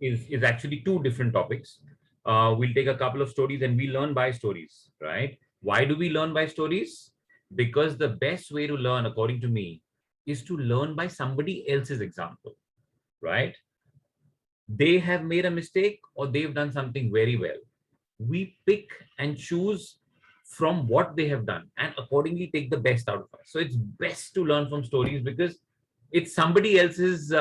is actually two different topics. We'll take a couple of stories and we learn by stories, right? Why do we learn by stories? Because the best way to learn, according to me, is to learn by somebody else's example, right? They have made a mistake or they've done something very well. We pick and choose from what they have done and accordingly take the best out of us. So it's best to learn from stories because it's somebody else's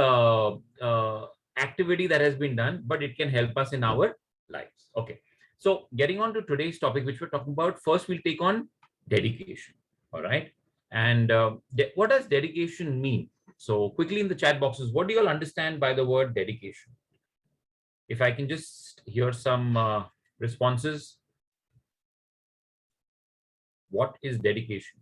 activity that has been done, but it can help us in our lives. Okay. So getting on to today's topic, which we're talking about, first we'll take on dedication. All right. And what does dedication mean? So quickly in the chat boxes, what do you all understand by the word dedication? If I can just hear some responses. What is dedication?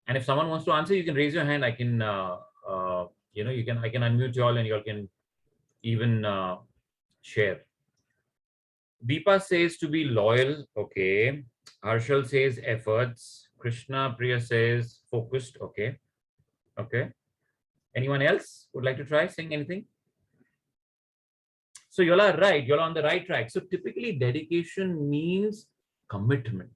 And if someone wants to answer, you can raise your hand. I can, I can unmute you all and you all can even share. Deepa says to be loyal. Okay. Harshal says efforts. Krishna Priya says focused. Okay. Okay. Anyone else would like to try saying anything? So you all are right. You all are on the right track. So typically dedication means commitment,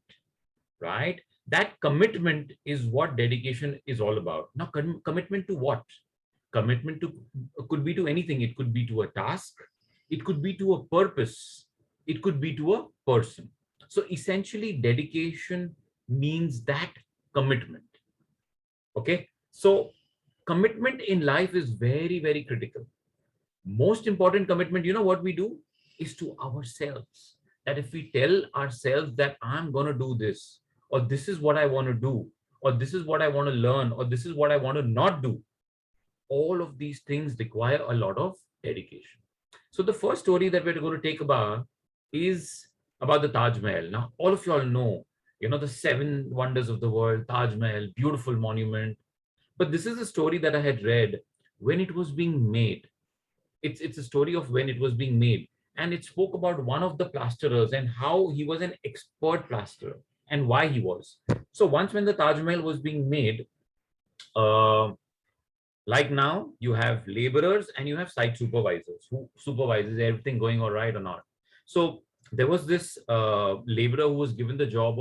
right? That commitment is what dedication is all about. Now, commitment to what? Commitment to could be to anything. It could be to a task. It could be to a purpose. It could be to a person. So essentially, dedication means that commitment. Okay. So commitment in life is very, very critical. Most important commitment, you know what we do, is to ourselves. That if we tell ourselves that I'm going to do this, or this is what I want to do, or this is what I want to learn, or this is what I want to not do, all of these things require a lot of dedication. So the first story that we're going to take about is about the Taj Mahal. Now, all of you all know, the seven wonders of the world, Taj Mahal, beautiful monument. But this is a story that I had read when it was being made. It's a story of when it was being made, and it spoke about one of the plasterers and how he was an expert plasterer and why he was. So once when the Taj Mahal was being made, uh, like now you have laborers and you have site supervisors who supervises everything going all right or not. So there was this laborer who was given the job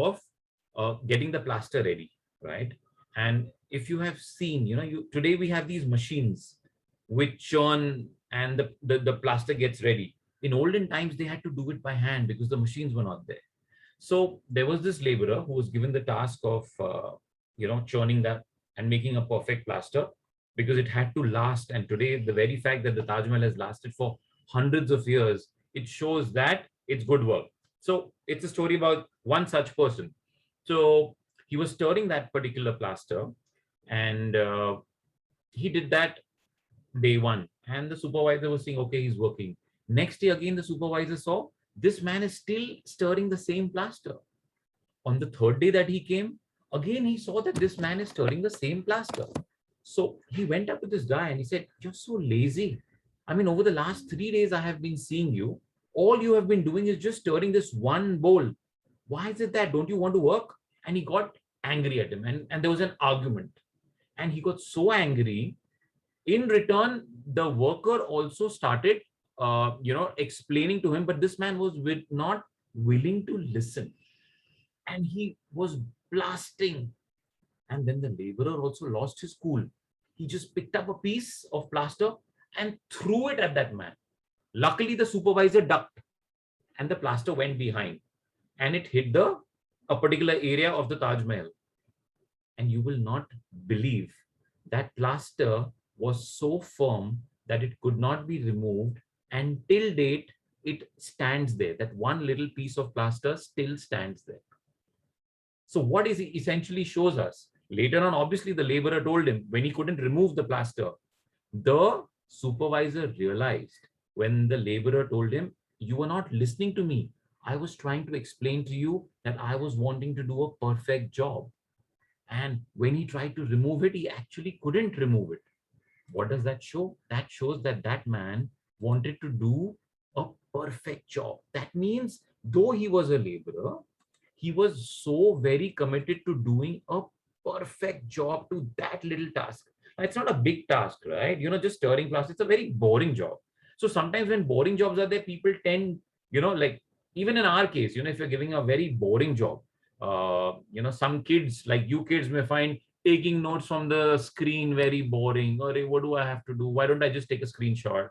of getting the plaster ready, right? And if you have seen, today we have these machines which churn and the plaster gets ready. In olden times, they had to do it by hand because the machines were not there. So there was this laborer who was given the task of, churning that and making a perfect plaster because it had to last. And today, the very fact that the Taj Mahal has lasted for hundreds of years, it shows that it's good work. So it's a story about one such person. So he was stirring that particular plaster, and he did that day one. And the supervisor was saying, okay, he's working. Next day, again, the supervisor saw this man is still stirring the same plaster. On the third day that he came, again, he saw that this man is stirring the same plaster. So he went up to this guy and he said, you're so lazy. I mean, over the last 3 days, I have been seeing you. All you have been doing is just stirring this one bowl. Why is it that? Don't you want to work? And he got angry at him, and there was an argument. And he got so angry. In return, the worker also started, explaining to him, but this man was not willing to listen. And he was blasting. And then the laborer also lost his cool. He just picked up a piece of plaster and threw it at that man. Luckily, the supervisor ducked and the plaster went behind and it hit a particular area of the Taj Mahal. And you will not believe that plaster was so firm that it could not be removed, and till date it stands there. That one little piece of plaster still stands there. So what is it essentially shows us? Later on, obviously, the laborer told him when he couldn't remove the plaster. The supervisor realized when the laborer told him, you were not listening to me. I was trying to explain to you that I was wanting to do a perfect job. And when he tried to remove it, he actually couldn't remove it. What does that show? That shows that that man wanted to do a perfect job. That means though he was a laborer, he was so very committed to doing a perfect job to that little task. It's not a big task, right? Just stirring flowers. It's a very boring job. So sometimes when boring jobs are there, people tend, like even in our case, if you're giving a very boring job, some kids, like you kids, may find taking notes from the screen very boring. Or what do I have to do? Why don't I just take a screenshot?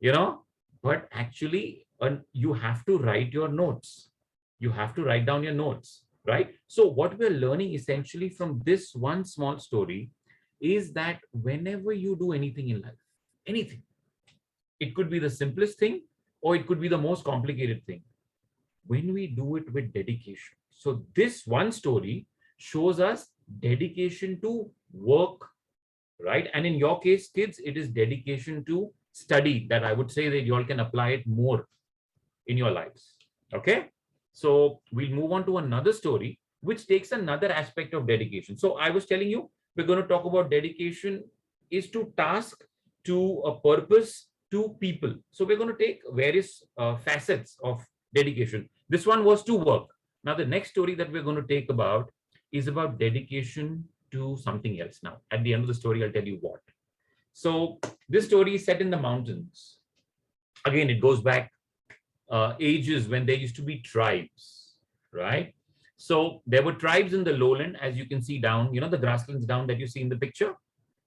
you know but actually, you have to write your notes. You have to write down your notes, right? So what we're learning essentially from this one small story is that whenever you do anything in life, anything, it could be the simplest thing or it could be the most complicated thing, when we do it with dedication. So this one story shows us dedication to work, right? And in your case, kids, it is dedication to study, that I would say that you all can apply it more in your lives. Okay, so we'll move on to another story which takes another aspect of dedication. So I was telling you, we're going to talk about dedication is to task, to a purpose, to people. So we're going to take various facets of dedication. This one was to work. Now the next story that we're going to take about is about dedication to something else. Now at the end of the story, I'll tell you what. So this story is set in the mountains. Again, it goes back ages when there used to be tribes, right? So there were tribes in the lowland, as you can see down, the grasslands down that you see in the picture.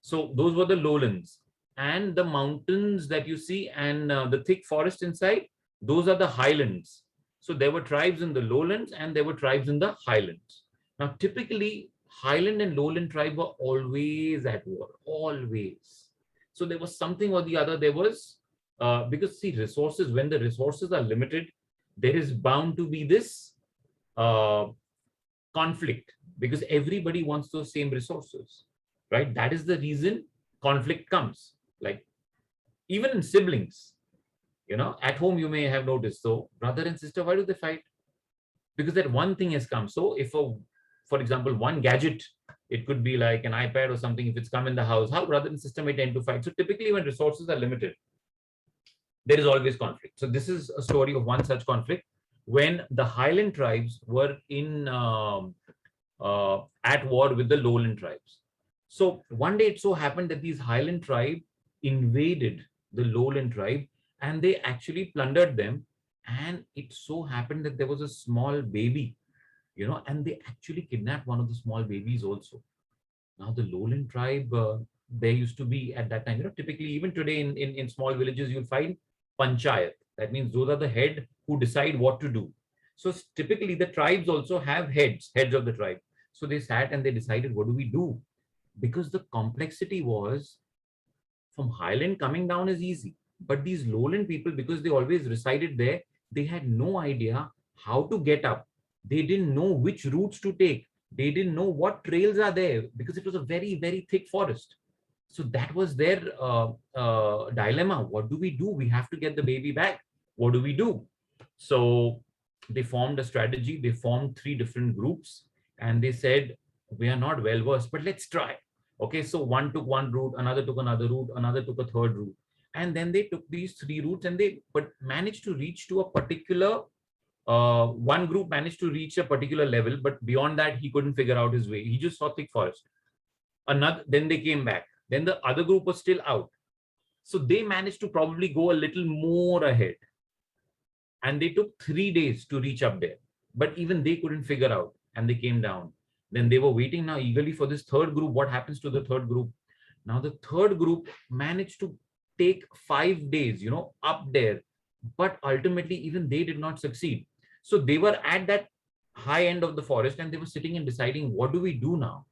So those were the lowlands, and the mountains that you see and the thick forest inside, those are the highlands. So there were tribes in the lowlands and there were tribes in the highlands. Now, typically, highland and lowland tribe were always at war, always. So there was something or the other. There was, because see, resources, when the resources are limited, there is bound to be this conflict, because everybody wants those same resources, right? That is the reason conflict comes. Like even in siblings, at home, you may have noticed. So brother and sister, why do they fight? Because that one thing has come. So if, for example, one gadget, it could be like an iPad or something, if it's come in the house, how brother and sister may tend to fight. So typically when resources are limited, there is always conflict. So this is a story of one such conflict when the highland tribes were at war with the lowland tribes. So one day it so happened that these highland tribe invaded the lowland tribe and they actually plundered them. And it so happened that there was a small baby, and they actually kidnapped one of the small babies also. Now the lowland tribe, there used to be at that time, typically even today in small villages, you'll find panchayat. That means those are the head who decide what to do. So typically the tribes also have heads of the tribe. So they sat and they decided, what do we do? Because the complexity was, from highland coming down is easy. But these lowland people, because they always resided there, they had no idea how to get up. They didn't know which routes to take. They didn't know what trails are there, because it was a very, very thick forest. So that was their dilemma. What do we do? We have to get the baby back. What do we do? So they formed a strategy. They formed 3 different groups and they said, we are not well versed, but let's try. Okay, so one took one route, another took another route, another took a third route. And then they took these 3 routes and they managed to reach to a particular, one group managed to reach a particular level, but beyond that, he couldn't figure out his way. He just saw thick forest. Then they came back. Then the other group was still out. So they managed to probably go a little more ahead. And they took 3 days to reach up there. But even they couldn't figure out and they came down. Then they were waiting now eagerly for this third group. What happens to the third group? Now the third group managed to take 5 days, up there. But ultimately, even they did not succeed. So they were at that high end of the forest and they were sitting and deciding, what do we do now?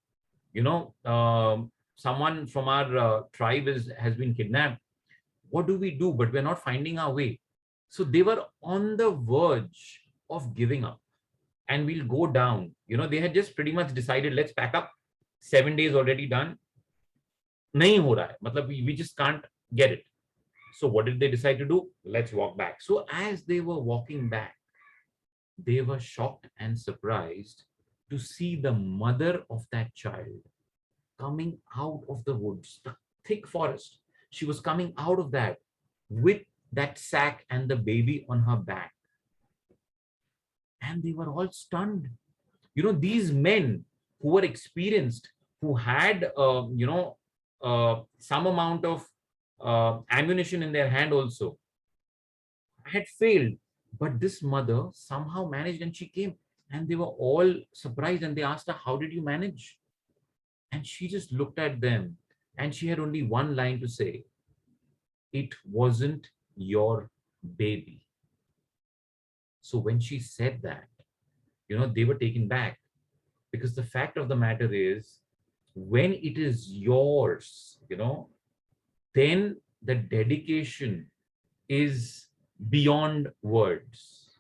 Someone from our tribe has been kidnapped. What do we do? But we're not finding our way. So they were on the verge of giving up and we'll go down. They had just pretty much decided, let's pack up. 7 days already done. Nahi ho raha hai. Matlab, we just can't get it. So what did they decide to do? Let's walk back. So as they were walking back, they were shocked and surprised to see the mother of that child coming out of the woods, the thick forest. She was coming out of that with that sack and the baby on her back. And they were all stunned. These men who were experienced, who had, some amount of ammunition in their hand also, had failed. But this mother somehow managed, and she came, and they were all surprised, and they asked her, how did you manage? And she just looked at them, and she had only one line to say: it wasn't your baby. So when she said that, they were taken back, because the fact of the matter is, when it is yours, then the dedication is beyond words.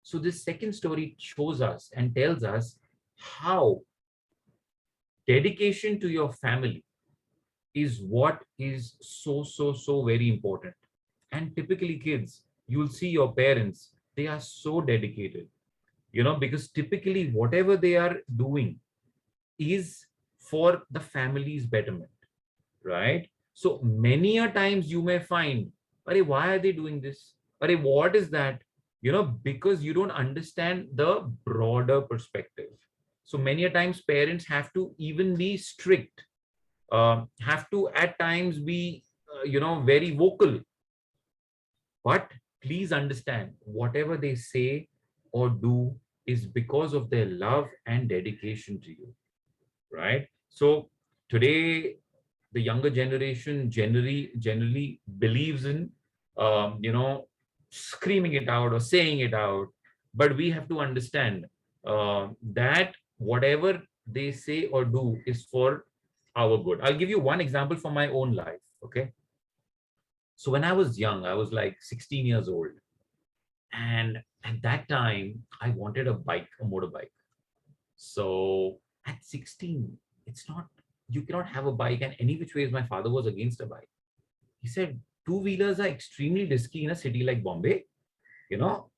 So this second story shows us and tells us how dedication to your family is what is so very important. And typically, kids, you'll see your parents, they are so dedicated, because typically whatever they are doing is for the family's betterment, right? So many a times you may find, why are they doing this? What is that? Because you don't understand the broader perspective. So many a times parents have to even be strict, have to at times be, very vocal. But please understand, whatever they say or do is because of their love and dedication to you, right? So today, the younger generation generally believes in, screaming it out or saying it out. But we have to understand that whatever they say or do is for our good. I'll give you one example from my own life. Okay. So when I was young, I was like 16 years old. And at that time, I wanted a bike, a motorbike. So at 16, it's not, you cannot have a bike. And any which ways, my father was against a bike. He said, two-wheelers are extremely risky in a city like Bombay,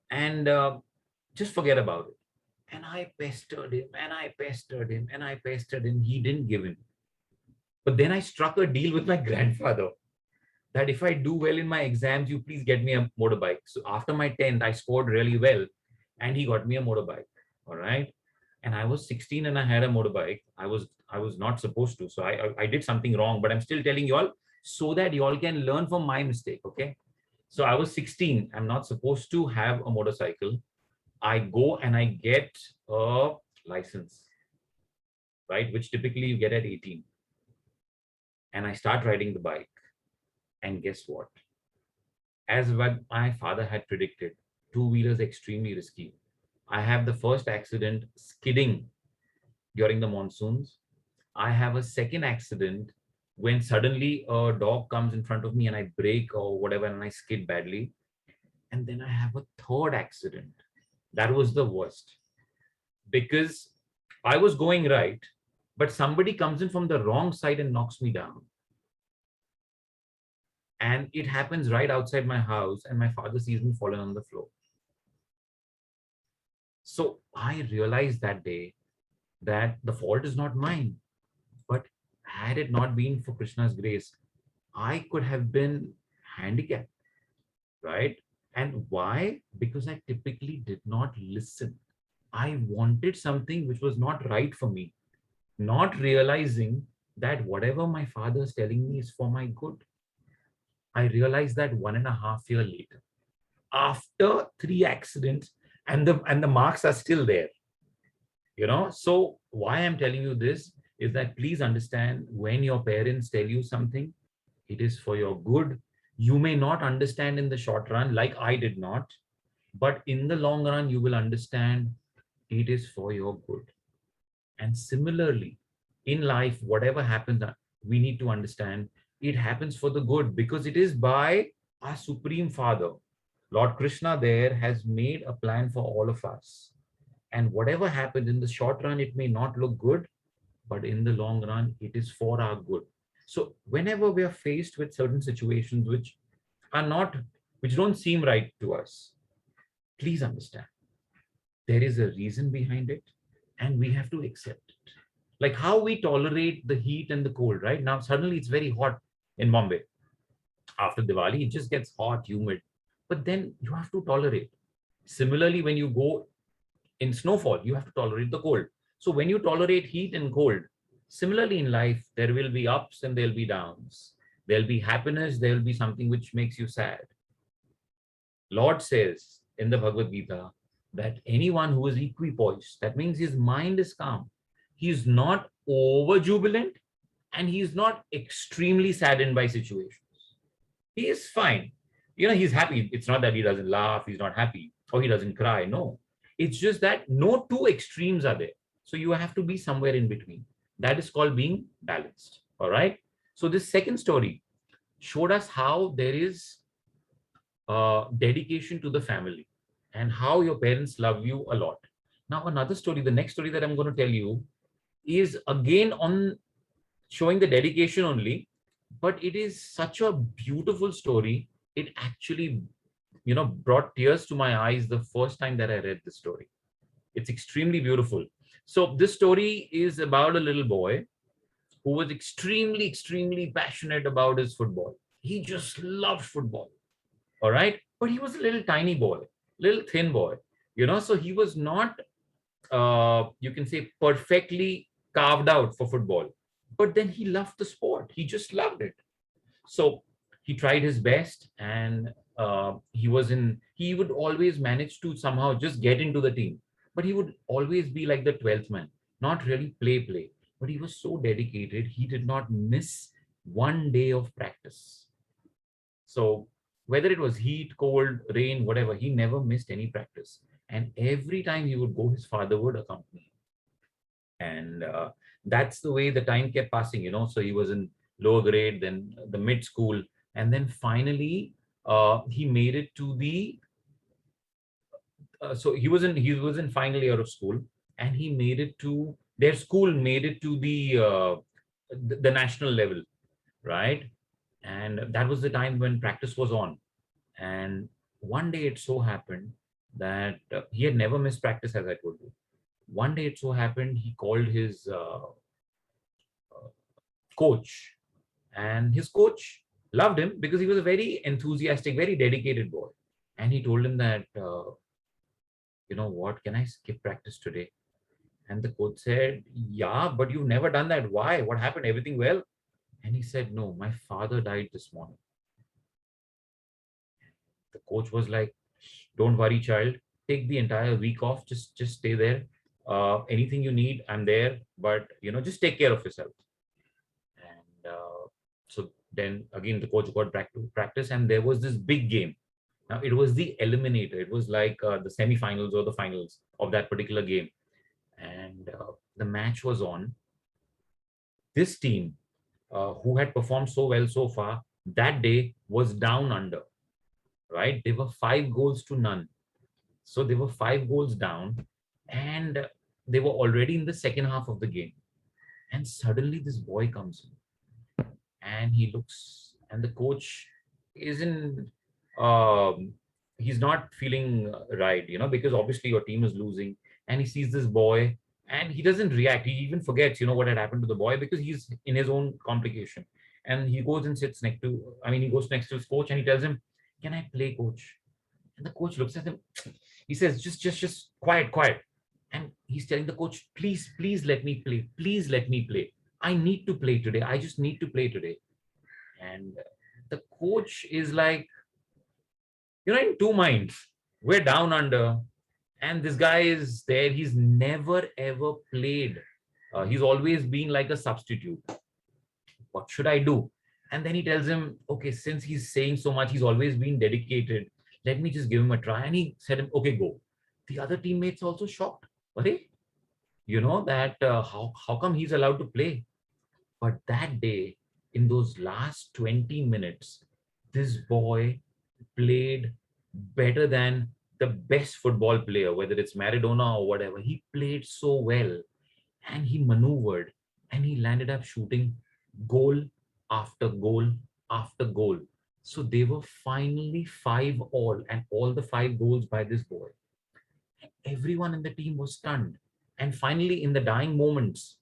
and just forget about it. And I pestered him, and I pestered him, and I pestered him. He didn't give in. But then I struck a deal with my grandfather that if I do well in my exams, you please get me a motorbike. So after my 10th, I scored really well, and he got me a motorbike. All right. And I was 16 and I had a motorbike. I was not supposed to. So I did something wrong, but I'm still telling you all so that you all can learn from my mistake. Okay. So I was 16. I'm not supposed to have a motorcycle. I go and I get a license, right? Which typically you get at 18. And I start riding the bike. And guess what? As what my father had predicted, two-wheelers extremely risky. I have the first accident skidding during the monsoons. I have a second accident when suddenly a dog comes in front of me and I brake or whatever and I skid badly. And then I have a third accident. That was the worst, because I was going right, but somebody comes in from the wrong side and knocks me down. And it happens right outside my house, and my father sees me falling on the floor. So I realized that day that the fault is not mine. But had it not been for Krishna's grace, I could have been handicapped, right? And why? Because I typically did not listen. I wanted something which was not right for me, not realizing that whatever my father is telling me is for my good. I realized that 1.5 years later, after 3 accidents, and the marks are still there. So why I'm telling you this is that please understand, when your parents tell you something, it is for your good. You may not understand in the short run, like I did not, but in the long run, you will understand it is for your good. And similarly, in life, whatever happens, we need to understand it happens for the good, because it is by our Supreme Father. Lord Krishna there has made a plan for all of us. And whatever happens in the short run, it may not look good, but in the long run, it is for our good. So whenever we are faced with certain situations which don't seem right to us, please understand there is a reason behind it, and we have to accept it. Like how we tolerate the heat and the cold, right? Now, suddenly it's very hot in Bombay. After Diwali, it just gets hot, humid, but then you have to tolerate. Similarly, when you go in snowfall, you have to tolerate the cold. So when you tolerate heat and cold, similarly in life, there will be ups and there'll be downs. There'll be happiness, there'll be something which makes you sad. Lord says in the Bhagavad Gita that anyone who is equipoised, that means his mind is calm. He is not over jubilant and he is not extremely saddened by situations. He is fine. He's happy. It's not that he doesn't laugh, he's not happy, or he doesn't cry. No. It's just that no two extremes are there. So you have to be somewhere in between. That is called being balanced. All right. So this second story showed us how there is dedication to the family and how your parents love you a lot. Now, another story, the next story that I'm going to tell you is again on showing the dedication only, but it is such a beautiful story. It actually, brought tears to my eyes the first time that I read the story. It's extremely beautiful. So this story is about a little boy who was extremely, extremely passionate about his football. He just loved football. All right. But he was a little tiny boy, little thin boy, so he was not, you can say, perfectly carved out for football. But then he loved the sport. He just loved it. So he tried his best, and he would always manage to somehow just get into the team. But he would always be like the 12th man, not really play. But he was so dedicated, he did not miss one day of practice. So whether it was heat, cold, rain, whatever, he never missed any practice. And every time he would go, his father would accompany him. And that's the way the time kept passing, So he was in lower grade, then the mid school, and then finally he made it to the. So he was in final year of school, and he made it to their school, made it to the national level, right? And that was the time when practice was on. And one day it so happened that he had never missed practice, as I told you. One day it so happened he called his coach, and his coach loved him because he was a very enthusiastic, very dedicated boy. And he told him that, what, can I skip practice today? And the coach said, yeah, but you've never done that. Why? What happened? Everything well? And he said, no, my father died this morning. The coach was like, don't worry, child, take the entire week off, just stay there. Anything you need, I'm there, but just take care of yourself. And so then again the coach got back to practice, and there was this big game. Now it was the eliminator. It was like the semi-finals or the finals of that particular game. And the match was on. This team, who had performed so well so far, that day was down under, right? They were 5-0. So they were 5 goals down, and they were already in the second half of the game. And suddenly this boy comes in, and he looks, and the coach isn't, he's not feeling right, because obviously your team is losing. And he sees this boy, and he doesn't react. He even forgets, what had happened to the boy, because he's in his own complication. And he goes and sits next to, he goes next to his coach, and he tells him, can I play, coach? And the coach looks at him. He says, just quiet. And he's telling the coach, please let me play. Please let me play. I need to play today. I just need to play today. And the coach is like, in two minds. We're down under, and this guy is there. He's never ever played. He's always been like a substitute. What should I do? And then he tells him, okay, since he's saying so much, he's always been dedicated, let me just give him a try. And he said, okay, go. The other teammates also shocked. Hey, that how come he's allowed to play? But that day, in those last 20 minutes, this boy played better than the best football player, whether it's Maradona or whatever. He played so well, and he maneuvered, and he landed up shooting goal after goal after goal. So they were finally 5-all, and all the 5 goals by this boy. Everyone in the team was stunned. And finally, in the dying moments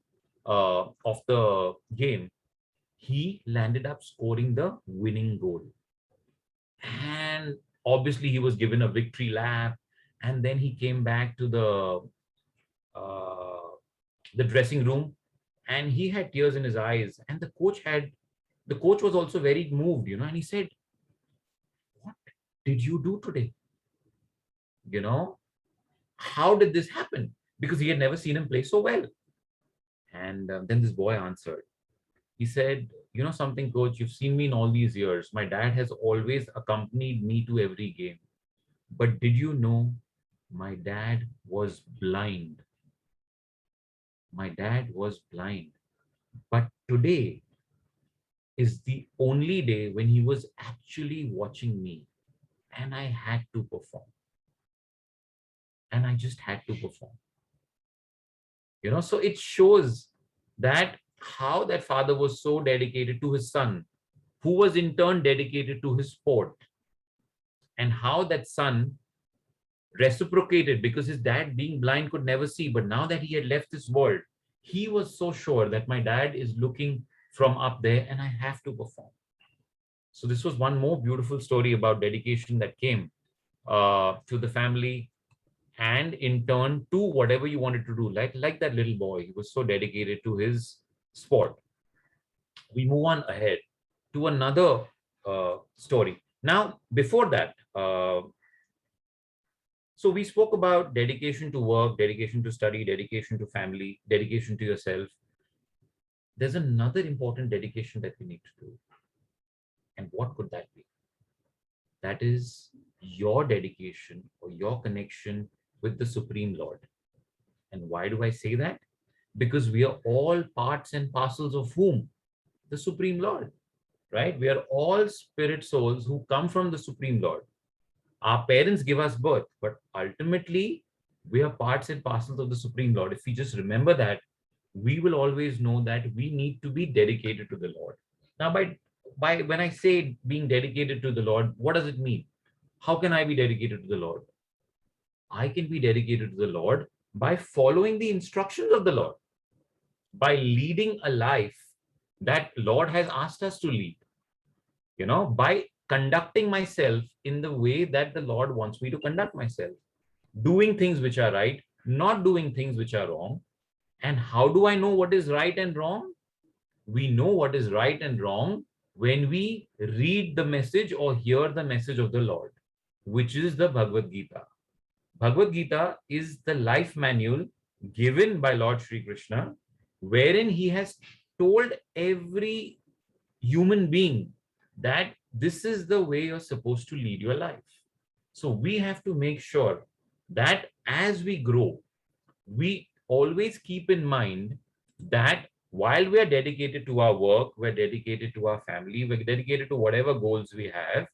of the game, he landed up scoring the winning goal. And obviously, he was given a victory lap. And then he came back to the the dressing room, and he had tears in his eyes. And the coach was also very moved, and he said, "What did you do today? You know, how did this happen?" Because he had never seen him play so well. And then this boy answered. He said, "You know something, coach, you've seen me in all these years. My dad has always accompanied me to every game. But did you know my dad was blind? My dad was blind. But today is the only day when he was actually watching me, and I had to perform. And I just had to perform." So it shows that how that father was so dedicated to his son, who was in turn dedicated to his sport, and how that son reciprocated, because his dad, being blind, could never see. But now that he had left this world, he was so sure that my dad is looking from up there and I have to perform. So this was one more beautiful story about dedication that came to the family, and in turn to whatever you wanted to do. Like that little boy, he was so dedicated to his sport. We move on ahead to another story. Now, before that, so we spoke about dedication to work, dedication to study, dedication to family, dedication to yourself. There's another important dedication that we need to do. And what could that be? That is your dedication or your connection with the Supreme Lord. And why do I say that? Because we are all parts and parcels of whom? The Supreme Lord, right? We are all spirit souls who come from the Supreme Lord. Our parents give us birth, but ultimately we are parts and parcels of the Supreme Lord. If we just remember that, we will always know that we need to be dedicated to the Lord. Now, by when I say being dedicated to the Lord, what does it mean? How can I be dedicated to the Lord? I can be dedicated to the Lord by following the instructions of the Lord, by leading a life that Lord has asked us to lead, by conducting myself in the way that the Lord wants me to conduct myself, doing things which are right, not doing things which are wrong. And how do I know what is right and wrong? We know what is right and wrong when we read the message or hear the message of the Lord, which is the Bhagavad Gita. Bhagavad Gita is the life manual given by Lord Sri Krishna, wherein he has told every human being that this is the way you're supposed to lead your life. So we have to make sure that as we grow, we always keep in mind that while we are dedicated to our work, we're dedicated to our family, we're dedicated to whatever goals we have,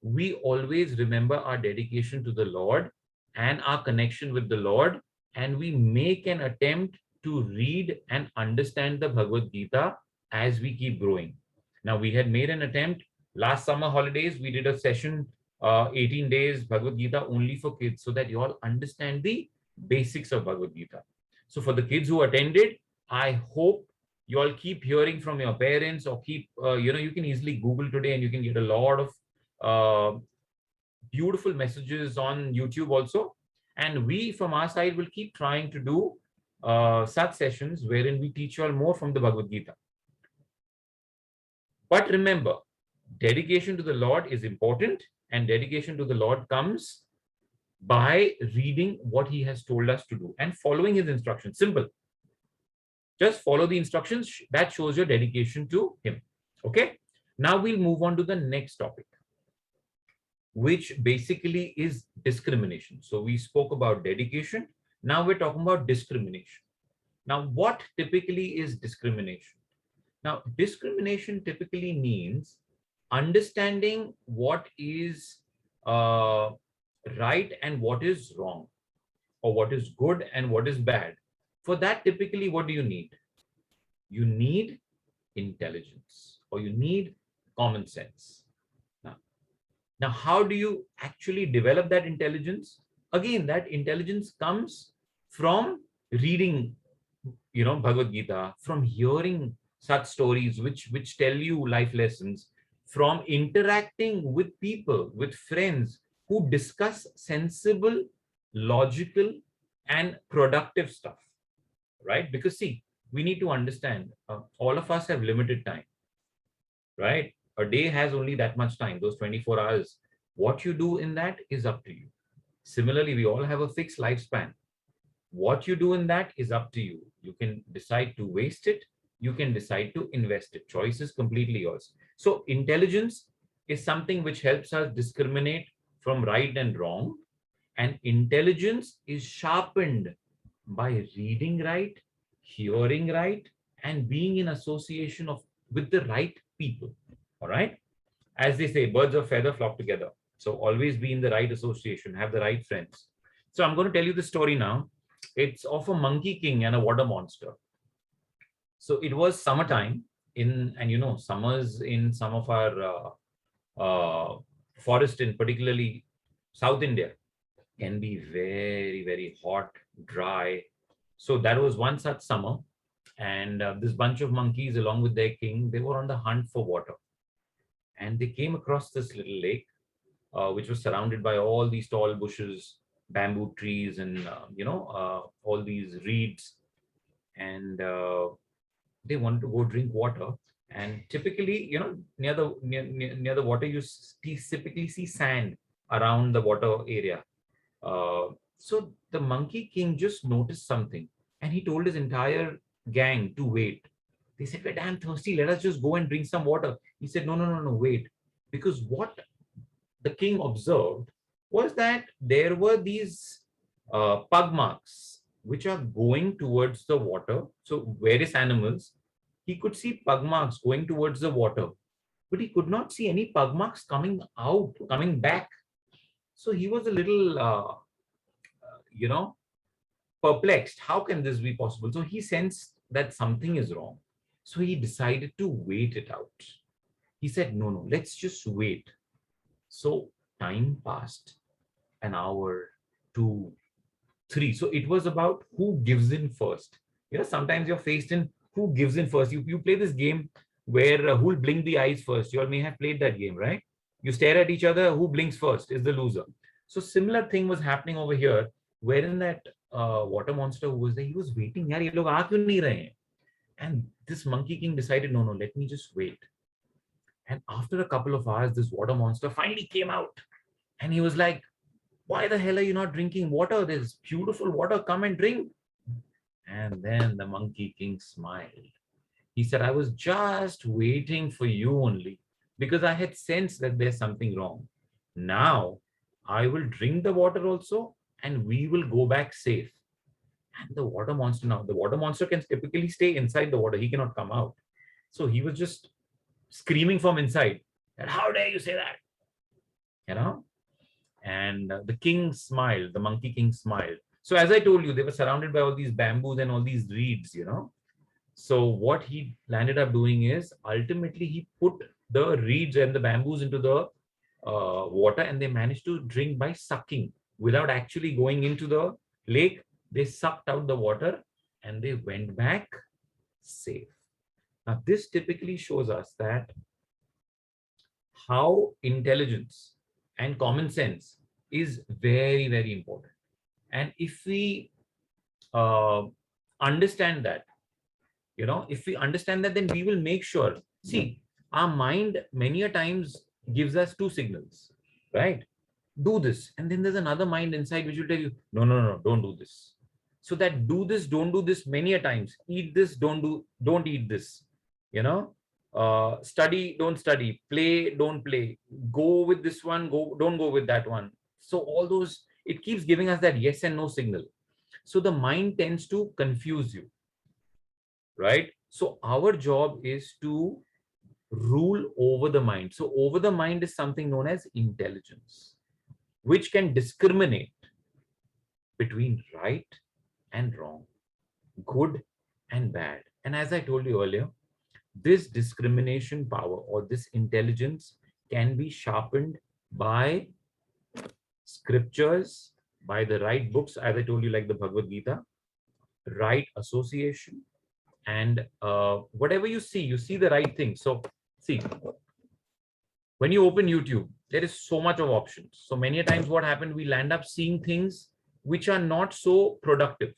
we always remember our dedication to the Lord and our connection with the Lord, and we make an attempt to read and understand the Bhagavad Gita as we keep growing. Now, we had made an attempt last summer holidays. We did a session, 18 days Bhagavad Gita only for kids, so that you all understand the basics of Bhagavad Gita. So for the kids who attended, I hope you all keep hearing from your parents, or keep, you can easily Google today and you can get a lot of beautiful messages on YouTube also. And we from our side will keep trying to do such sessions wherein we teach you all more from the Bhagavad Gita. But remember, dedication to the Lord is important, and dedication to the Lord comes by reading what he has told us to do and following his instructions. Simple. Just follow the instructions. That shows your dedication to him. Okay. Now we'll move on to the next topic, which basically is discrimination. So we spoke about dedication. Now we're talking about discrimination. Now, what typically is discrimination? Now, discrimination typically means understanding what is right and what is wrong, or what is good and what is bad. For that, typically, what do you need? You need intelligence, or you need common sense. Now, how do you actually develop that intelligence? Again, that intelligence comes from reading, Bhagavad Gita, from hearing such stories which tell you life lessons, from interacting with people, with friends who discuss sensible, logical, and productive stuff. right? Because see, we need to understand, all of us have limited time, right? A day has only that much time, those 24 hours. What you do in that is up to you. Similarly, we all have a fixed lifespan. What you do in that is up to you. You can decide to waste it. You can decide to invest it. Choice is completely yours. So intelligence is something which helps us discriminate from right and wrong. And intelligence is sharpened by reading right, hearing right, and being in association of with the right people. All right. As they say, birds of feather flock together. So always be in the right association, have the right friends. So I'm going to tell you the story now. It's of a monkey king and a water monster. So it was summertime and summers in some of our forest in particularly South India can be very, very hot, dry. So that was one such summer. And this bunch of monkeys, along with their king, they were on the hunt for water. And they came across this little lake, which was surrounded by all these tall bushes, bamboo trees, and all these reeds. And they wanted to go drink water. And typically, near the water, you typically see sand around the water area. So the monkey king just noticed something, and he told his entire gang to wait. They said, "We're damn thirsty. Let us just go and drink some water." He said, "No, no, no, no, wait." Because what the king observed was that there were these pug marks which are going towards the water. So various animals, he could see pug marks going towards the water, but he could not see any pug marks coming out, coming back. So he was a little, perplexed. How can this be possible? So he sensed that something is wrong. So he decided to wait it out. He said, "No, no, let's just wait." So time passed, an hour, two, three. So it was about who gives in first. Sometimes you're faced in who gives in first. You play this game where who'll blink the eyes first. You all may have played that game, right? You stare at each other, who blinks first is the loser. So similar thing was happening over here, wherein that water monster who was there, he was waiting. Yaar, ye log aa kyun nahi rahe hain? And this monkey king decided, no, no, let me just wait. And after a couple of hours, this water monster finally came out. And he was like, "Why the hell are you not drinking water? There's beautiful water. Come and drink." And then the monkey king smiled. He said, "I was just waiting for you only because I had sensed that there's something wrong. Now I will drink the water also and we will go back safe." And the water monster can typically stay inside the water. He cannot come out. So he was just screaming from inside that, "How dare you say that?" You know? And the king smiled, the monkey king smiled. So as I told you, they were surrounded by all these bamboos and all these reeds. So what he landed up doing is ultimately he put the reeds and the bamboos into the water, and they managed to drink by sucking without actually going into the lake. They sucked out the water and they went back safe. Now, this typically shows us that how intelligence and common sense is very, very important. And if we understand that, then we will make sure. See, our mind many a times gives us two signals, right? Do this. And then there's another mind inside which will tell you, no, no, no, don't do this. So that do this, don't do this many a times. Eat this, don't eat this. Study, don't study. Play, don't play. Go with this one, don't go with that one. So all those, it keeps giving us that yes and no signal. So the mind tends to confuse you, right? So our job is to rule over the mind. So over the mind is something known as intelligence, which can discriminate between right and wrong, good and bad. And as I told you earlier, this discrimination power or this intelligence can be sharpened by scriptures, by the right books, as I told you, like the Bhagavad Gita, right association, and whatever you see the right thing. So see, when you open YouTube, there is so much of options. So many a times what happened, we land up seeing things which are not so productive.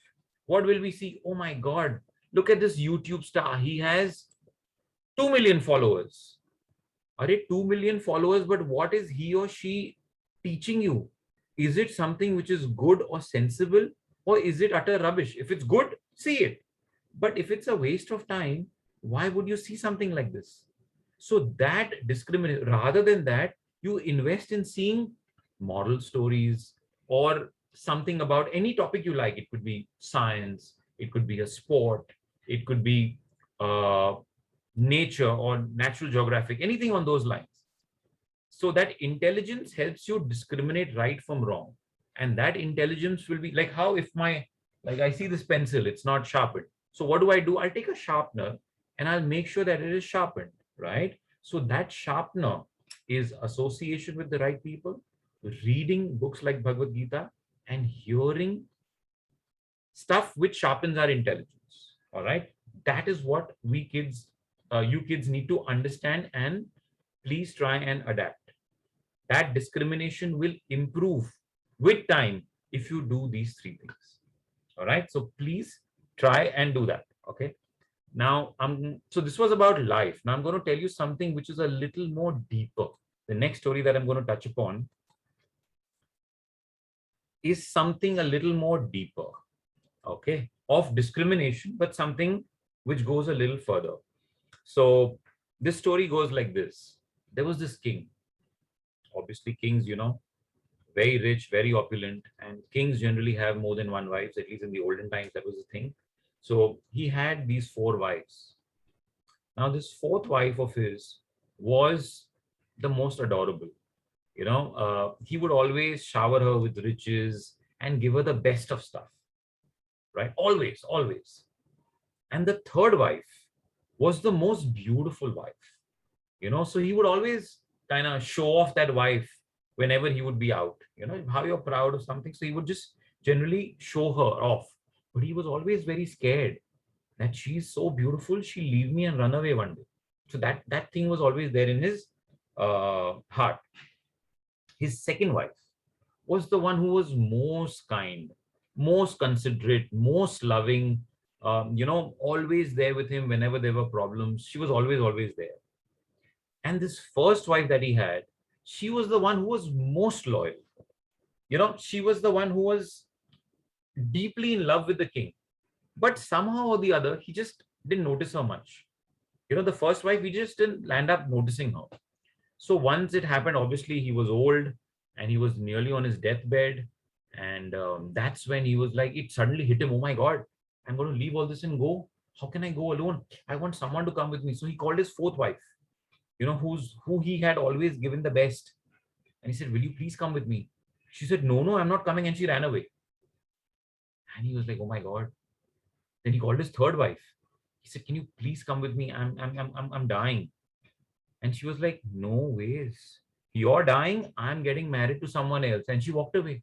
What will we see? Oh my God, look at this YouTube star. He has 2 million followers. Are 2 million followers, but what is he or she teaching you? Is it something which is good or sensible, or is it utter rubbish? If it's good, see it. But if it's a waste of time, why would you see something like this? So that discriminate, rather than that, you invest in seeing moral stories or something about any topic you like. It could be science, it could be a sport, it could be uh, nature or natural geographic, anything on those lines. So that intelligence helps you discriminate right from wrong. And that intelligence will be like, how if my, like I see this pencil, it's not sharpened. So what do? I'll take a sharpener and I'll make sure that it is sharpened, right? So that sharpener is association with the right people, reading books like Bhagavad Gita, and hearing stuff which sharpens our intelligence. All right. That is what we kids, you kids need to understand, and please try and adapt. That discrimination will improve with time if you do these three things. All right. So please try and do that. Okay. Now, so this was about life. Now I'm going to tell you something which is a little more deeper. The next story that I'm going to touch upon is something a little more deeper, okay, of discrimination, but something which goes a little further. So this story goes like this. There was this king. Obviously, kings, very rich, very opulent, and kings generally have more than one wife. At least in the olden times, that was the thing. So he had these 4 wives. Now, this fourth wife of his was the most adorable. He would always shower her with riches and give her the best of stuff, right? Always, always. And the third wife was the most beautiful wife, so he would always kind of show off that wife whenever he would be out, how you're proud of something. So he would just generally show her off. But he was always very scared that she's so beautiful, she'll leave me and run away one day. So that thing was always there in his heart. His second wife was the one who was most kind, most considerate, most loving, always there with him whenever there were problems. She was always, always there. And this first wife that he had, she was the one who was most loyal. She was the one who was deeply in love with the king. But somehow or the other, he just didn't notice her much. The first wife, he just didn't land up noticing her. So once it happened, obviously he was old and he was nearly on his deathbed. And that's when he was like, it suddenly hit him, oh my God, I'm going to leave all this and go. How can I go alone? I want someone to come with me. So he called his fourth wife, who he had always given the best. And he said, will you please come with me? She said, no, I'm not coming. And she ran away. And he was like, oh my God. Then he called his third wife. He said, can you please come with me? I'm dying. And she was like, no ways. You're dying. I'm getting married to someone else. And she walked away.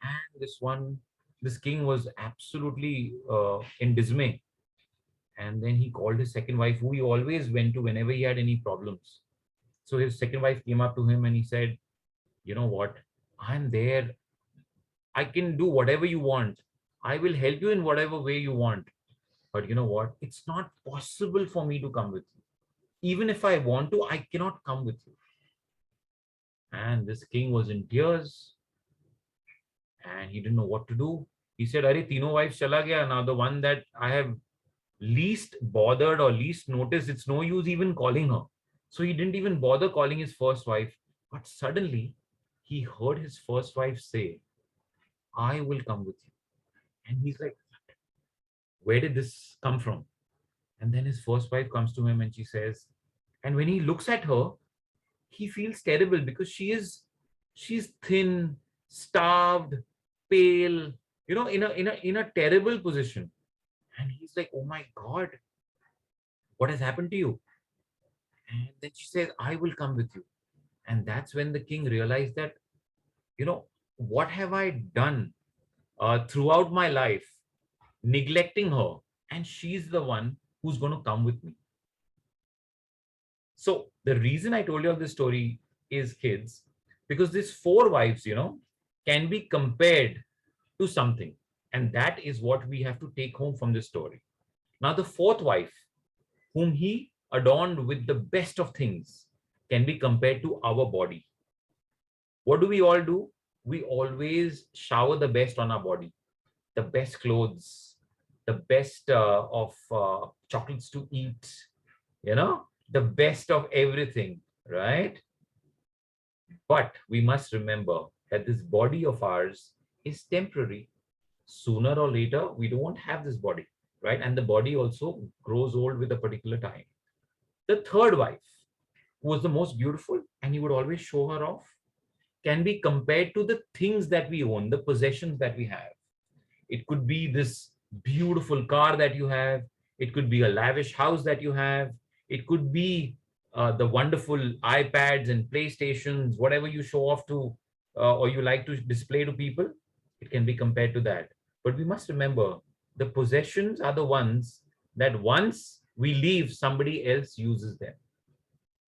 And this king was absolutely in dismay. And then he called his second wife, who he always went to whenever he had any problems. So his second wife came up to him and he said, you know what? I'm there. I can do whatever you want. I will help you in whatever way you want. But you know what? It's not possible for me to come with you. Even if I want to, I cannot come with you. And this king was in tears and he didn't know what to do. He said, Are Tino wives chala gaya. Now the one that I have least bothered or least noticed, it's no use even calling her. So he didn't even bother calling his first wife. But suddenly he heard his first wife say, I will come with you. And he's like, where did this come from? And then his first wife comes to him and she says, and when he looks at her, he feels terrible because she's thin, starved, pale, in a terrible position. And he's like, oh my God, what has happened to you? And then she says, I will come with you. And that's when the king realized that, what have I done throughout my life, neglecting her, and she's the one who's going to come with me. So the reason I told you of this story is, kids, because these 4 wives, can be compared to something. And that is what we have to take home from this story. Now, the fourth wife, whom he adorned with the best of things, can be compared to our body. What do we all do? We always shower the best on our body, the best clothes, the best of chocolates to eat, the best of everything, right? But we must remember that this body of ours is temporary. Sooner or later, we don't have this body, right? And the body also grows old with a particular time. The third wife, who was the most beautiful and he would always show her off, can be compared to the things that we own, the possessions that we have. It could be this beautiful car that you have. It could be a lavish house that you have. It could be the wonderful iPads and PlayStations, whatever you show off to or you like to display to people. It can be compared to that. But we must remember the possessions are the ones that once we leave, somebody else uses them.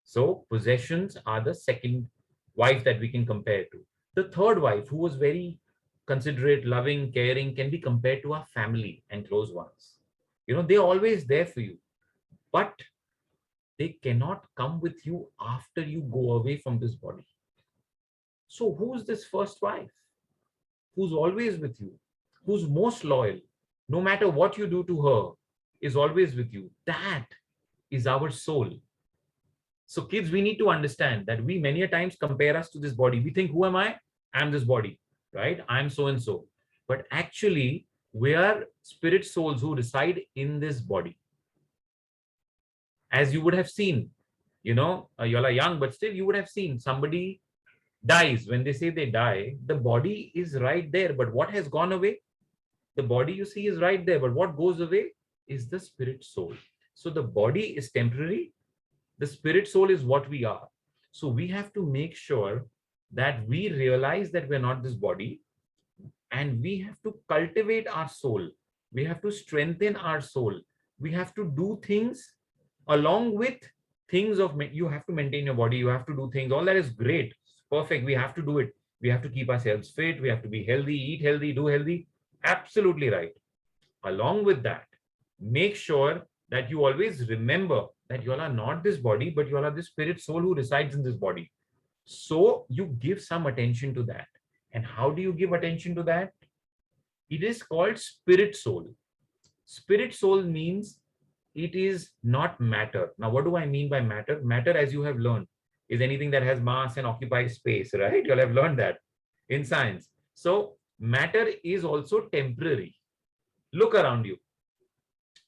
So possessions are the second wife that we can compare to. The third wife, who was very considerate, loving, caring, can be compared to our family and close ones. They're always there for you, but they cannot come with you after you go away from this body. So who's this first wife? Who's always with you? Who's most loyal? No matter what you do to her, is always with you. That is our soul. So kids, we need to understand that we many a times compare us to this body. We think, who am I? I'm this body, right? I'm so and so. But actually, we are spirit souls who reside in this body. As you would have seen, you all are young, but still you would have seen somebody dies. When they say they die, the body is right there. But what has gone away? The body you see is right there. But what goes away is the spirit soul. So the body is temporary. The spirit soul is what we are. So we have to make sure that we realize that we're not this body, and we have to cultivate our soul. We have to strengthen our soul. We have to do things along with things of, you have to maintain your body. You have to do things. All that is great. Perfect. We have to do it. We have to keep ourselves fit. We have to be healthy, eat healthy, do healthy. Absolutely right. Along with that, make sure that you always remember that you all are not this body, but you all are the spirit soul who resides in this body. So you give some attention to that. And how do you give attention to that? It is called spirit soul. Spirit soul means it is not matter. Now, what do I mean by matter? Matter, as you have learned, is anything that has mass and occupies space, right? You'll have learned that in science. So matter is also temporary. Look around you.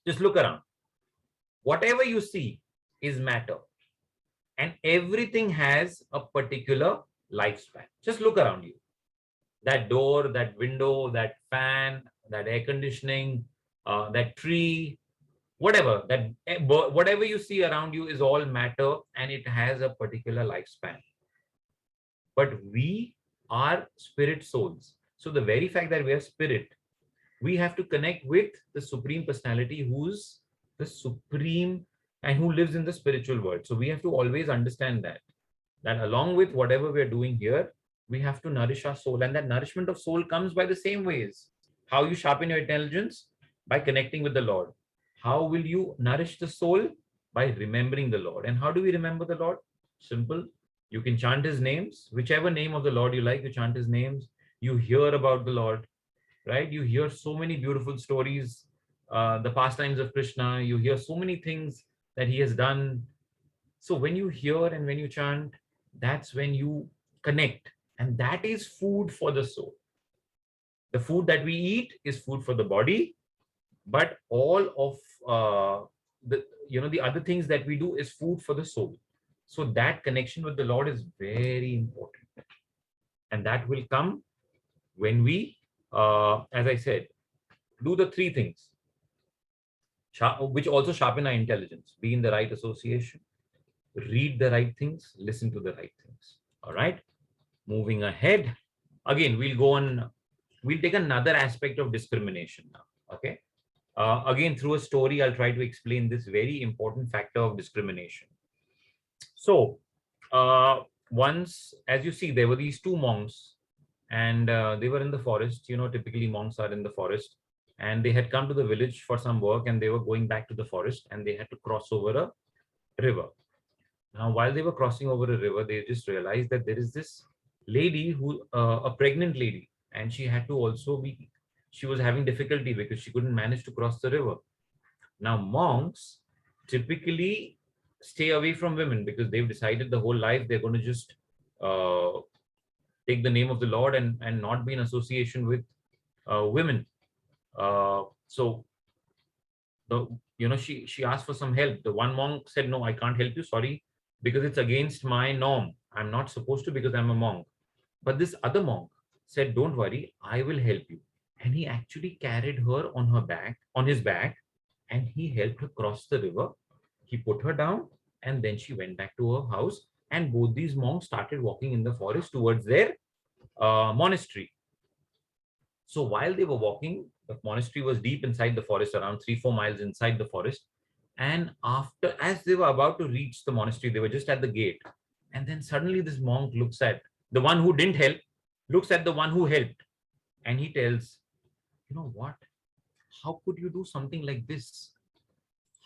Just look around. Whatever you see is matter. And everything has a particular lifespan. Just look around you. That door, that window, that fan, that air conditioning, that tree, whatever you see around you is all matter, and it has a particular lifespan. But we are spirit souls. So the very fact that we are spirit, we have to connect with the Supreme Personality, who's the supreme and who lives in the spiritual world. So we have to always understand that along with whatever we're doing here, we have to nourish our soul. And that nourishment of soul comes by the same ways. How you sharpen your intelligence? By connecting with the Lord. How will you nourish the soul? By remembering the Lord. And how do we remember the Lord? Simple. You can chant his names. Whichever name of the Lord you like, you chant his names. You hear about the Lord, right? You hear so many beautiful stories, the pastimes of Krishna. You hear so many things that he has done. So when you hear and when you chant, that's when you connect. And that is food for the soul. The food that we eat is food for the body, but all of the other things that we do is food for the soul. So that connection with the Lord is very important. And that will come when we, as I said, do the three things, which also sharpen our intelligence. Be in the right association, read the right things, listen to the right things. All right. Moving ahead. Again, we'll take another aspect of discrimination now. Okay. Again, through a story, I'll try to explain this very important factor of discrimination. So once, as you see, there were these two monks, and they were in the forest. Typically monks are in the forest, and they had come to the village for some work, and they were going back to the forest, and they had to cross over a river. Now, while they were crossing over a river, they just realized that there is this lady who, a pregnant lady, and she had to also be, she was having difficulty because she couldn't manage to cross the river. Now, monks typically stay away from women because they've decided the whole life they're going to just uh, take the name of the Lord and not be in association with women. So she asked for some help. The one monk said, no, I can't help you, sorry, because it's against my norm. I'm not supposed to because I'm a monk. But this other monk said, don't worry, I will help you. And he actually carried her on his back, and he helped her cross the river. He put her down, and then she went back to her house, and both these monks started walking in the forest towards their monastery. So while they were walking, the monastery was deep inside the forest, around 3-4 miles inside the forest. And as they were about to reach the monastery, they were just at the gate. And then suddenly this monk looks at the one who didn't help, looks at the one who helped, and he tells, you know what? How could you do something like this?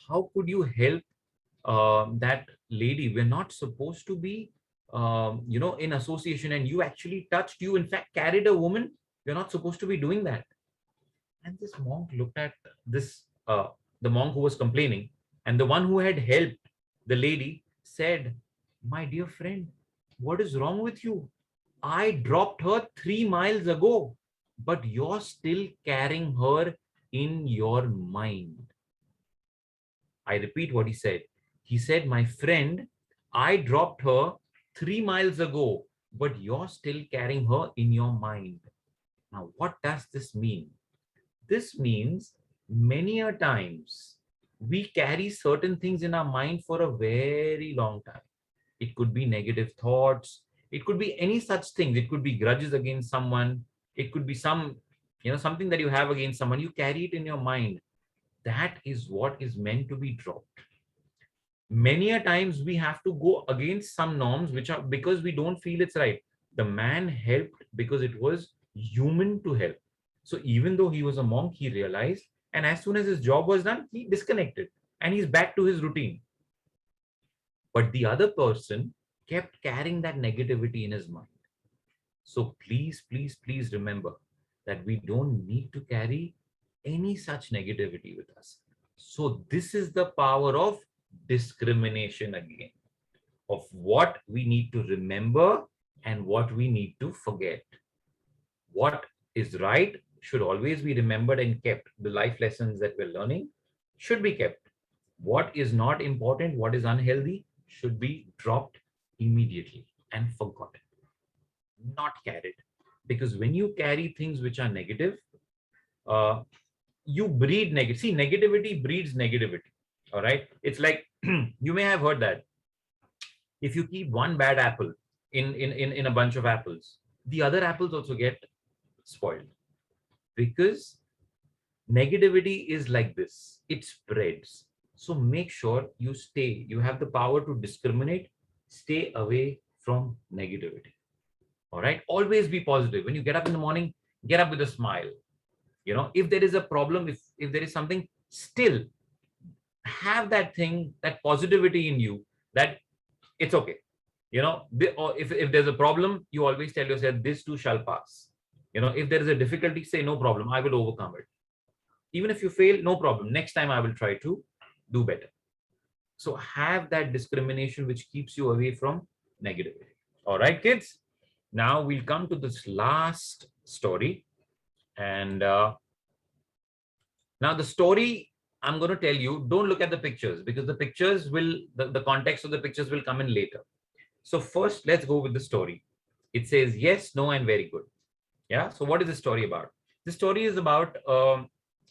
How could you help that lady? We're not supposed to be, in association, and you actually touched, you in fact carried a woman. You're not supposed to be doing that. And this monk looked at the monk who was complaining, and the one who had helped the lady said, my dear friend, what is wrong with you? I dropped her 3 miles ago, but you're still carrying her in your mind. I repeat what he said. He said, my friend, I dropped her 3 miles ago, but you're still carrying her in your mind. Now, what does this mean? This means many a times we carry certain things in our mind for a very long time. It could be negative thoughts. It could be any such things. It could be grudges against someone. It could be something that you have against someone. You carry it in your mind. That is what is meant to be dropped. Many a times we have to go against some norms which are because we don't feel it's right. The man helped because it was human to help. So even though he was a monk, he realized, and as soon as his job was done, he disconnected and he's back to his routine. But the other person kept carrying that negativity in his mind. So please, please, please remember that we don't need to carry any such negativity with us. So this is the power of discrimination again, of what we need to remember and what we need to forget. What is right should always be remembered and kept. The life lessons that we're learning should be kept. What is not important, what is unhealthy, should be dropped immediately and forgotten, not carried. Because when you carry things which are negative, you breed negative. See, negativity breeds negativity. All right. It's like you may have heard that if you keep one bad apple in a bunch of apples, the other apples also get spoiled. Because negativity is like this, it spreads. So make sure you have the power to discriminate, stay away from negativity. All right. Always be positive. When you get up in the morning, get up with a smile. If there is a problem, if there is something, still have that thing, that positivity in you, that it's okay. Or if there's a problem, you always tell yourself, this too shall pass. If there is a difficulty, say, no problem, I will overcome it. Even if you fail, no problem, next time I will try to do better. So have that discrimination which keeps you away from negativity. All right, kids. Now we'll come to this last story. And now the story I'm going to tell you, don't look at the pictures, because the pictures will, the context of the pictures will come in later. So first, let's go with the story. It says yes, no, and very good. Yeah. So what is the story about? The story is about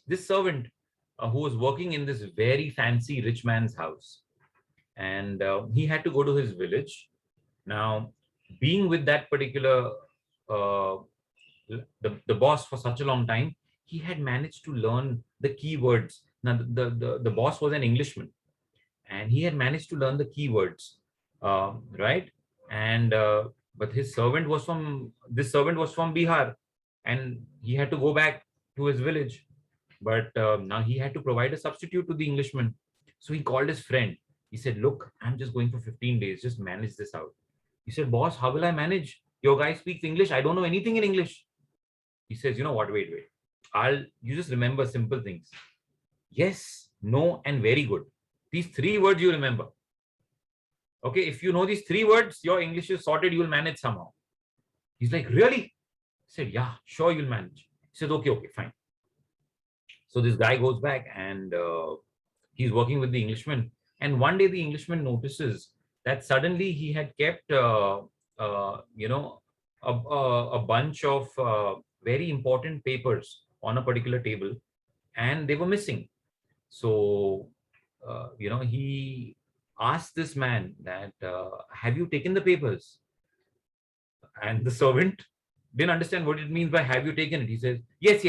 this servant who was working in this very fancy rich man's house. And he had to go to his village. Now, being with that particular, the boss for such a long time, he had managed to learn the keywords. Now, the boss was an Englishman, and he had managed to learn the keywords, right? And But this servant was from Bihar, and he had to go back to his village. But now he had to provide a substitute to the Englishman. So he called his friend. He said, "Look, I'm just going for 15 days. Just manage this out." He said, "Boss, how will I manage? Your guy speaks English. I don't know anything in English." He says, "You know what? Wait. You just remember simple things. Yes, no, and very good. These three words you remember. Okay, if you know these three words, your English is sorted. You'll manage somehow." He's like, "Really?" I said, "Yeah, sure, you'll manage." He said, "Okay, fine." So this guy goes back, and he's working with the Englishman. And one day the Englishman notices that suddenly he had kept, a bunch of very important papers on a particular table, and they were missing. So, he asked this man that, "Have you taken the papers?" And the servant didn't understand what it means by "have you taken it." He says, "Yes."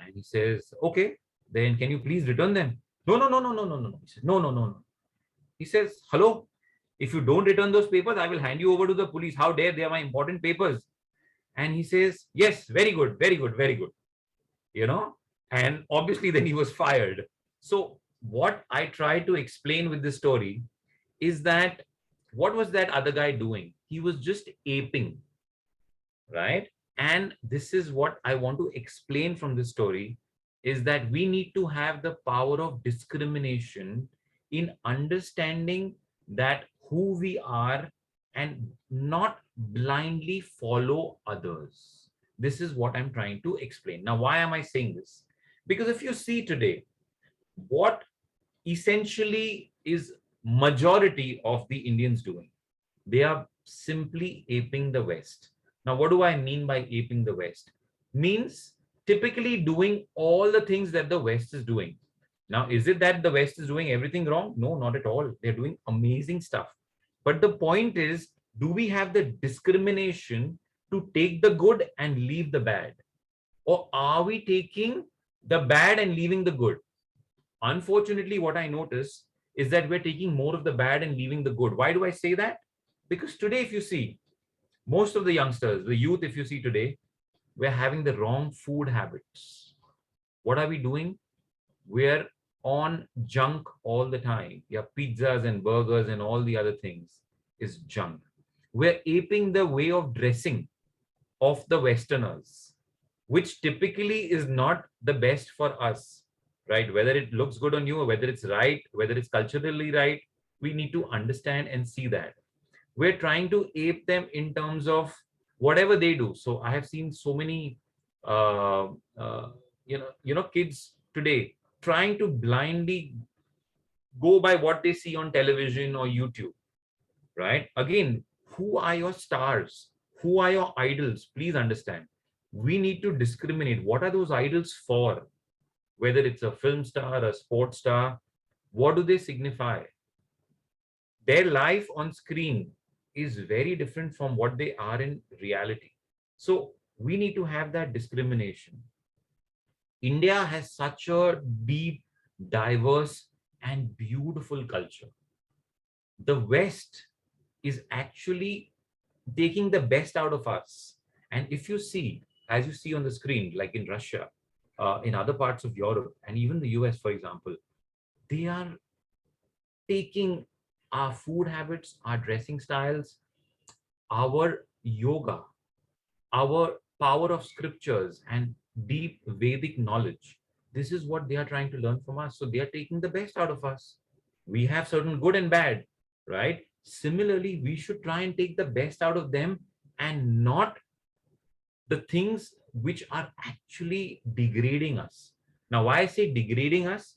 And he says, "Okay, then can you please return them?" "No, no, no, no, no, no, no, no." He says, "No, no, no, no." He says, "Hello, if you don't return those papers, I will hand you over to the police. How dare, they are my important papers." And he says, "Yes, very good, very good, very good." You know, and obviously then he was fired. So what I try to explain with this story is that what was that other guy doing? He was just aping, right? And this is what I want to explain from this story, is that we need to have the power of discrimination in understanding that who we are and not blindly follow others. This is what I'm trying to explain. Now, why am I saying this? Because if you see today, what essentially is majority of the Indians doing, they are simply aping the West. Now, what do I mean by aping the West? Means typically doing all the things that the West is doing. Now, is it that the West is doing everything wrong? No, not at all. They're doing amazing stuff. But the point is, do we have the discrimination to take the good and leave the bad? Or are we taking the bad and leaving the good? Unfortunately, what I notice is that we're taking more of the bad and leaving the good. Why do I say that? Because today, if you see, most of the youngsters, the youth, if you see today, we're having the wrong food habits. What are we doing? We're on junk all the time. Yeah, pizzas and burgers and all the other things is junk. We're aping the way of dressing of the Westerners, which typically is not the best for us, right? Whether it looks good on you or whether it's right, whether it's culturally right, we need to understand and see that. We're trying to ape them in terms of whatever they do. So I have seen so many, uh, uh, kids today trying to blindly go by what they see on television or YouTube, right? Again, who are your stars? Who are your idols? Please understand. We need to discriminate. What are those idols for? Whether it's a film star, a sports star, what do they signify? Their life on screen is very different from what they are in reality. So we need to have that discrimination. India has such a deep, diverse, and beautiful culture. The West is actually taking the best out of us. And if you see, as you see on the screen, like in Russia, in other parts of Europe, and even the US, for example, they are taking our food habits, our dressing styles, our yoga, our power of scriptures and deep Vedic knowledge. This is what they are trying to learn from us. So they are taking the best out of us. We have certain good and bad, right? Similarly, we should try and take the best out of them and not the things which are actually degrading us. Now, why I say degrading us?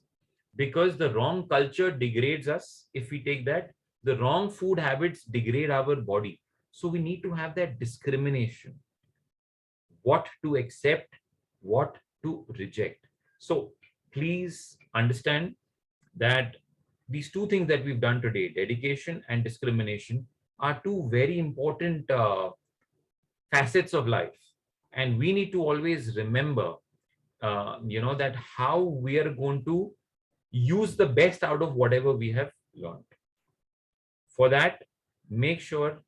Because the wrong culture degrades us. If we take that, the wrong food habits degrade our body. So we need to have that discrimination, what to accept, what to reject. So please understand that these two things that we've done today, dedication and discrimination, are two very important facets of life. And we need to always remember, that how we are going to use the best out of whatever we have learned. For that, make sure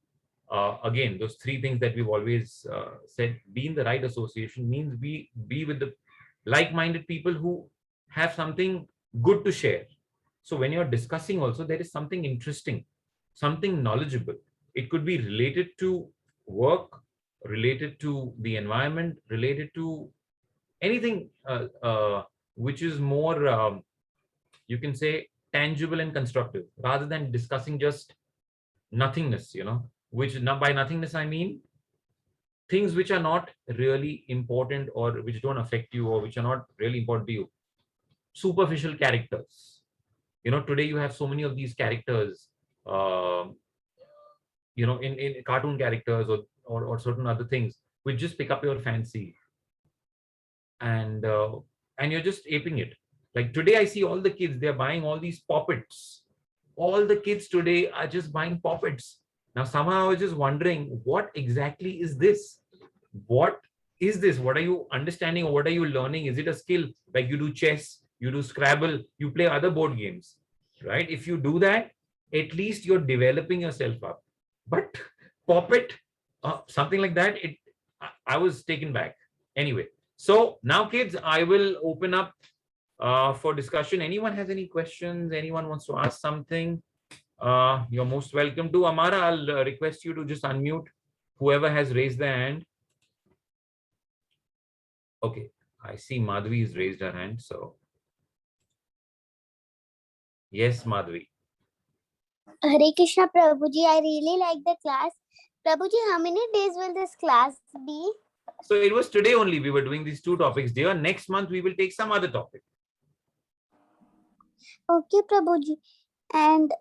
again, those three things that we've always said, be in the right association means be with the like-minded people who have something good to share. So when you're discussing also, there is something interesting, something knowledgeable. It could be related to work, related to the environment, related to anything which is more, you can say, tangible and constructive, rather than discussing just nothingness, which by nothingness, I mean things which are not really important, or which don't affect you, or which are not really important to you. Superficial characters. Today you have so many of these characters, um, in cartoon characters, or certain other things, which just pick up your fancy, and you're just aping it. Like today, I see all the kids, they're buying all these poppets. All the kids today are just buying poppets. Now, somehow I was just wondering, what exactly is this? What is this? What are you understanding, or what are you learning? Is it a skill? Like you do chess, you do Scrabble, you play other board games, right? If you do that, at least you're developing yourself up. But poppet, something like that, I was taken back. Anyway, so now, kids, I will open up for discussion. Anyone has any questions? Anyone wants to ask something? You're most welcome to. Amara, I'll request you to just unmute whoever has raised their hand. Okay, I see Madhvi has raised her hand. So, yes, Madhvi. Hare Krishna Prabhuji, I really like the class. Prabhuji, how many days will this class be? So it was today only we were doing these two topics. Dear, next month we will take some other topic. Okay, Prabhuji. And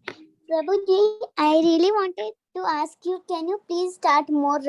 Prabhuji, I really wanted to ask you, can you please start more